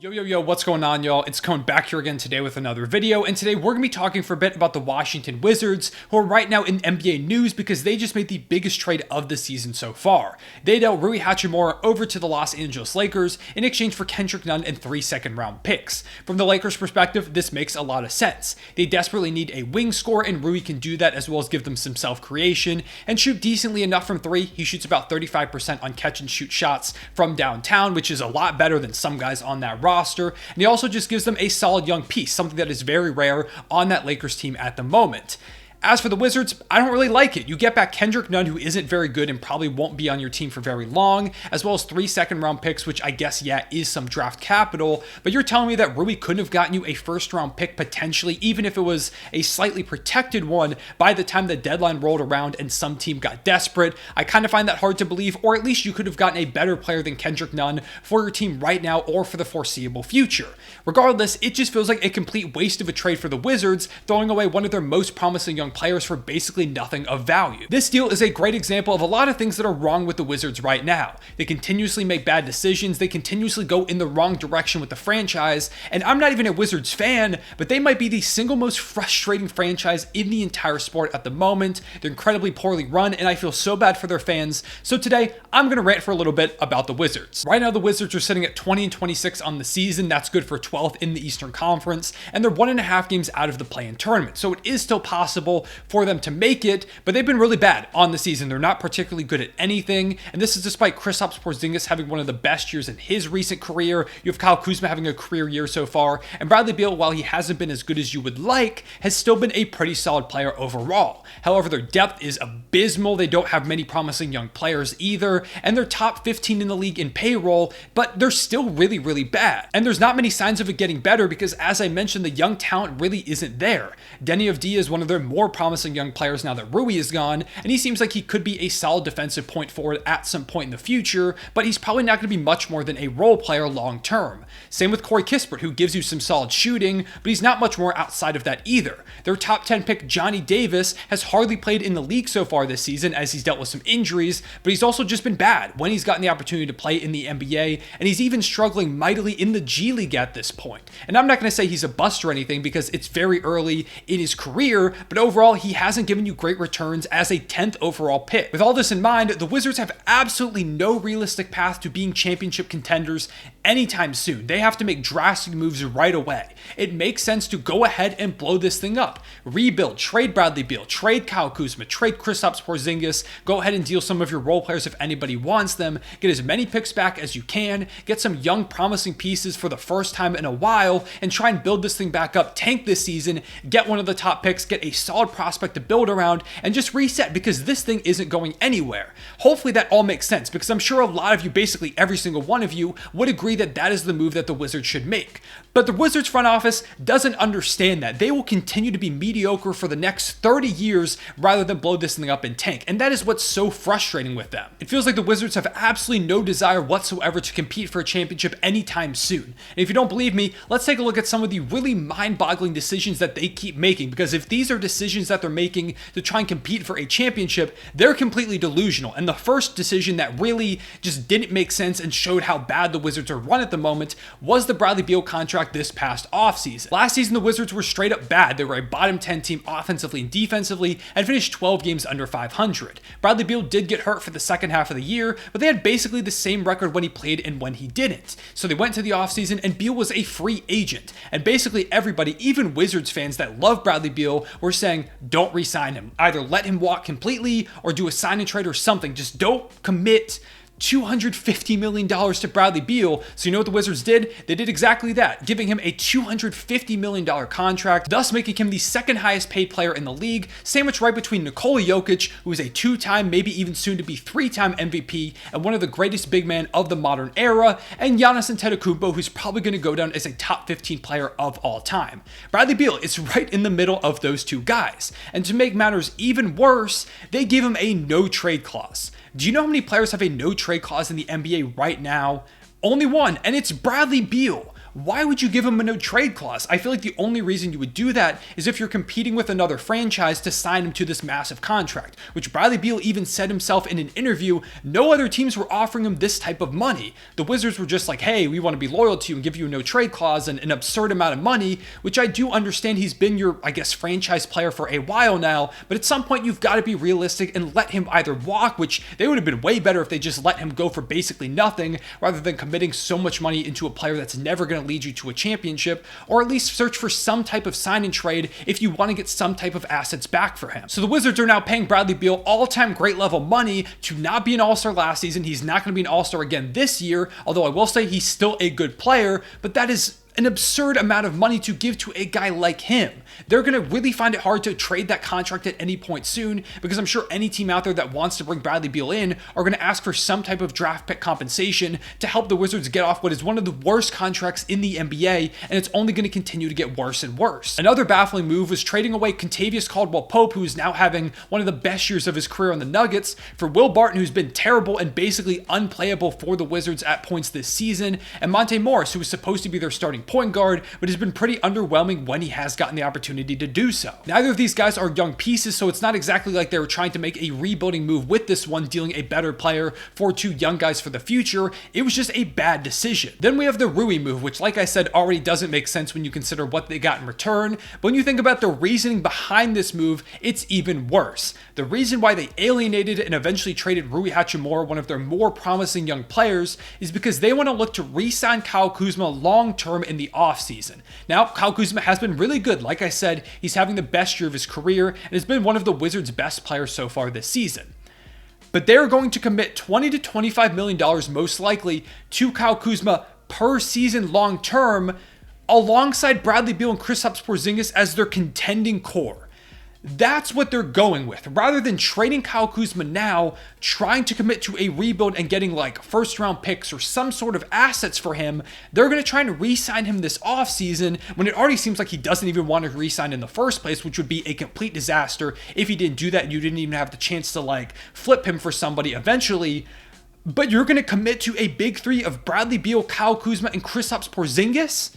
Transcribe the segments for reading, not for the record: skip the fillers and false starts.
Yo, what's going on, y'all? It's Cone back here again today with another video, and today we're going to be talking for a bit about the Washington Wizards, who are right now in NBA news because they just made the biggest trade of the season so far. They dealt Rui Hachimura over to the Los Angeles Lakers in exchange for Kendrick Nunn and 3 second-round picks. From the Lakers' perspective, this makes a lot of sense. They desperately need a wing scorer, and Rui can do that as well as give them some self-creation and shoot decently enough from 3. He shoots about 35% on catch-and-shoot shots from downtown, which is a lot better than some guys on that roster, and he also just gives them a solid young piece, something that is very rare on that Lakers team at the moment. As for the Wizards, I don't really like it. You get back Kendrick Nunn, who isn't very good and probably won't be on your team for very long, as well as 3 second-round picks, which I guess, is some draft capital, but you're telling me that Rui couldn't have gotten you a first-round pick potentially, even if it was a slightly protected one, by the time the deadline rolled around and some team got desperate. I kind of find that hard to believe, or at least you could have gotten a better player than Kendrick Nunn for your team right now or for the foreseeable future. Regardless, it just feels like a complete waste of a trade for the Wizards, throwing away one of their most promising young players for basically nothing of value. This deal is a great example of a lot of things that are wrong with the Wizards right now. They continuously make bad decisions, they continuously go in the wrong direction with the franchise, and I'm not even a Wizards fan, but they might be the single most frustrating franchise in the entire sport at the moment. They're incredibly poorly run, and I feel so bad for their fans. So today, I'm going to rant for a little bit about the Wizards. Right now, the Wizards are sitting at 20-26 on the season. That's good for 12th in the Eastern Conference, and they're 1.5 games out of the play-in tournament. So it is still possible for them to make it, but they've been really bad on the season. They're not particularly good at anything, and this is despite Kristaps Porzingis having one of the best years in his recent career. You have Kyle Kuzma having a career year so far, and Bradley Beal, while he hasn't been as good as you would like, has still been a pretty solid player overall. However, their depth is abysmal. They don't have many promising young players either, and they're top 15 in the league in payroll, but they're still really bad. And there's not many signs of it getting better because, as I mentioned, the young talent really isn't there. Deni Avdija is one of their more promising young players now that Rui is gone, and he seems like he could be a solid defensive point forward at some point in the future, but he's probably not going to be much more than a role player long term. Same with Corey Kispert, who gives you some solid shooting, but he's not much more outside of that either. Their top 10 pick, Johnny Davis, has hardly played in the league so far this season as he's dealt with some injuries, but he's also just been bad when he's gotten the opportunity to play in the NBA, and he's even struggling mightily in the G League at this point. And I'm not going to say he's a bust or anything because it's very early in his career, but overall, he hasn't given you great returns as a 10th overall pick. With all this in mind, the Wizards have absolutely no realistic path to being championship contenders anytime soon. They have to make drastic moves right away. It makes sense to go ahead and blow this thing up. Rebuild, trade Bradley Beal, trade Kyle Kuzma, trade Kristaps Porzingis, go ahead and deal some of your role players if anybody wants them, get as many picks back as you can, get some young promising pieces for the first time in a while, and try and build this thing back up, tank this season, get one of the top picks, get a solid prospect to build around, and just reset because this thing isn't going anywhere. Hopefully that all makes sense because I'm sure a lot of you, basically every single one of you, would agree that that is the move that the Wizards should make. But the Wizards front office doesn't understand that. They will continue to be mediocre for the next 30 years rather than blow this thing up and tank. And that is what's so frustrating with them. It feels like the Wizards have absolutely no desire whatsoever to compete for a championship anytime soon. And if you don't believe me, let's take a look at some of the really mind-boggling decisions that they keep making, because if these are decisions that they're making to try and compete for a championship, they're completely delusional. And the first decision that really just didn't make sense and showed how bad the Wizards are run at the moment was the Bradley Beal contract this past offseason. Last season, the Wizards were straight up bad. They were a bottom 10 team offensively and defensively and finished 12 games under 500. Bradley Beal did get hurt for the second half of the year, but they had basically the same record when he played and when he didn't. So they went to the offseason and Beal was a free agent. And basically everybody, even Wizards fans that love Bradley Beal, were saying, don't re-sign him. Either let him walk completely or do a sign and trade or something. Just don't commit $250 million to Bradley Beal. So you know what the Wizards did? They did exactly that, giving him a $250 million contract, thus making him the second highest paid player in the league, sandwiched right between Nikola Jokic, who is a 2-time, maybe even soon to be 3-time MVP, and one of the greatest big men of the modern era, and Giannis Antetokounmpo, who's probably going to go down as a top 15 player of all time. Bradley Beal is right in the middle of those two guys. And to make matters even worse, they gave him a no-trade clause. Do you know how many players have a no-trade clause in the NBA right now? Only one, and it's Bradley Beal. why would you give him a no trade clause? I feel like the only reason you would do that is if you're competing with another franchise to sign him to this massive contract, which Bradley Beal even said himself in an interview, no other teams were offering him this type of money. The Wizards were just like, hey, we want to be loyal to you and give you a no trade clause and an absurd amount of money, which I do understand he's been your, I guess, franchise player for a while now, but at some point you've got to be realistic and let him either walk, which they would have been way better if they just let him go for basically nothing, rather than committing so much money into a player that's never going to lead you to a championship, or at least search for some type of sign and trade if you want to get some type of assets back for him. So the Wizards are now paying Bradley Beal all-time great level money to not be an all-star last season. He's not going to be an all-star again this year, although I will say he's still a good player, but that is an absurd amount of money to give to a guy like him. They're going to really find it hard to trade that contract at any point soon, because I'm sure any team out there that wants to bring Bradley Beal in are going to ask for some type of draft pick compensation to help the Wizards get off what is one of the worst contracts in the NBA, and it's only going to continue to get worse and worse. Another baffling move was trading away Kentavious Caldwell-Pope, who's now having one of the best years of his career on the Nuggets, for Will Barton, who's been terrible and basically unplayable for the Wizards at points this season, and Monte Morris, who was supposed to be their starting point guard, but has been pretty underwhelming when he has gotten the opportunity to do so. Neither of these guys are young pieces, so it's not exactly like they were trying to make a rebuilding move with this one, dealing a better player for two young guys for the future. It was just a bad decision. Then we have the Rui move, which, like I said, already doesn't make sense when you consider what they got in return, but when you think about the reasoning behind this move, it's even worse. The reason why they alienated and eventually traded Rui Hachimura, one of their more promising young players, is because they want to look to re-sign Kyle Kuzma long-term in the offseason. Now, Kyle Kuzma has been really good. Like I said, he's having the best year of his career and has been one of the Wizards' best players so far this season. But they're going to commit $20 to $25 million most likely to Kyle Kuzma per season long-term, alongside Bradley Beal and Kristaps Porzingis as their contending core. That's what they're going with. Rather than trading Kyle Kuzma now, trying to commit to a rebuild and getting like first round picks or some sort of assets for him, they're going to try and re-sign him this offseason when it already seems like he doesn't even want to re-sign in the first place, which would be a complete disaster if he didn't do that and you didn't even have the chance to like flip him for somebody eventually. But you're going to commit to a big three of Bradley Beal, Kyle Kuzma, and Kristaps Porzingis?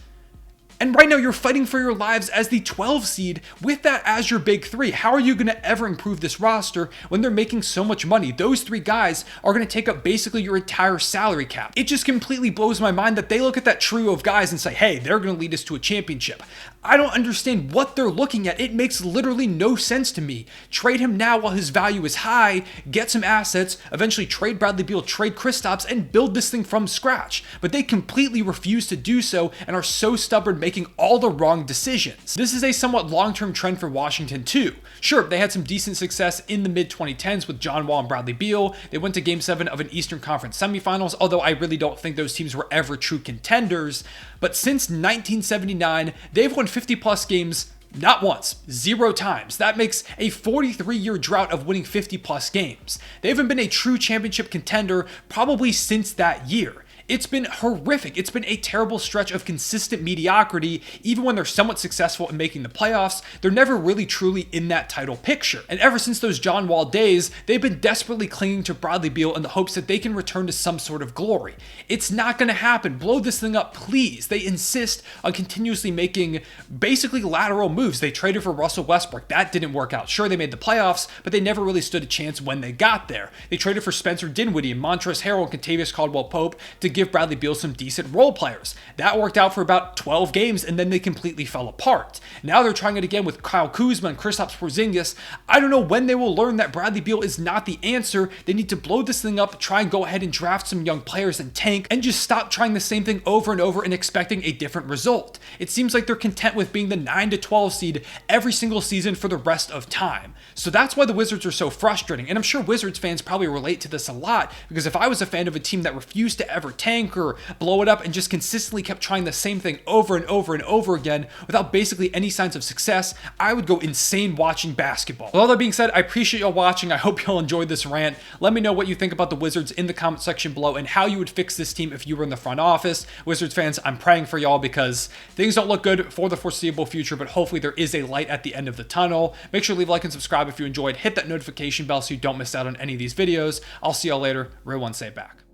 And right now you're fighting for your lives as the 12 seed with that as your big three. How are you going to ever improve this roster when they're making so much money? Those three guys are going to take up basically your entire salary cap. It just completely blows my mind that they look at that trio of guys and say, hey, they're going to lead us to a championship. I don't understand what they're looking at. It makes literally no sense to me. Trade him now while his value is high, get some assets, eventually trade Bradley Beal, trade Kristaps, and build this thing from scratch. But they completely refuse to do so and are so stubborn, making all the wrong decisions. This is a somewhat long-term trend for Washington too. Sure, they had some decent success in the mid-2010s with John Wall and Bradley Beal. They went to Game 7 of an Eastern Conference semifinals, although I really don't think those teams were ever true contenders. But since 1979, they've won 50-plus games not once, 0 times. That makes a 43-year drought of winning 50-plus games. They haven't been a true championship contender probably since that year. It's been horrific. It's been a terrible stretch of consistent mediocrity. Even when they're somewhat successful in making the playoffs, they're never really truly in that title picture. And ever since those John Wall days, they've been desperately clinging to Bradley Beal in the hopes that they can return to some sort of glory. It's not going to happen. Blow this thing up, please. They insist on continuously making basically lateral moves. They traded for Russell Westbrook. That didn't work out. Sure, they made the playoffs, but they never really stood a chance when they got there. They traded for Spencer Dinwiddie and Montrezl Harrell and Kentavious Caldwell-Pope to give Bradley Beal some decent role players. That worked out for about 12 games and then they completely fell apart. Now they're trying it again with Kyle Kuzma and Kristaps Porzingis. I don't know when they will learn that Bradley Beal is not the answer. They need to blow this thing up, try and go ahead and draft some young players and tank, and just stop trying the same thing over and over and expecting a different result. It seems like they're content with being the 9 to 12 seed every single season for the rest of time. So that's why the Wizards are so frustrating. And I'm sure Wizards fans probably relate to this a lot, because if I was a fan of a team that refused to ever tank or blow it up and just consistently kept trying the same thing over and over and over again without basically any signs of success, I would go insane watching basketball. With all that being said, I appreciate y'all watching. I hope y'all enjoyed this rant. Let me know what you think about the Wizards in the comment section below and how you would fix this team if you were in the front office. Wizards fans, I'm praying for y'all because things don't look good for the foreseeable future, but hopefully there is a light at the end of the tunnel. Make sure to leave a like and subscribe if you enjoyed. Hit that notification bell so you don't miss out on any of these videos. I'll see y'all later. Real One Say Back.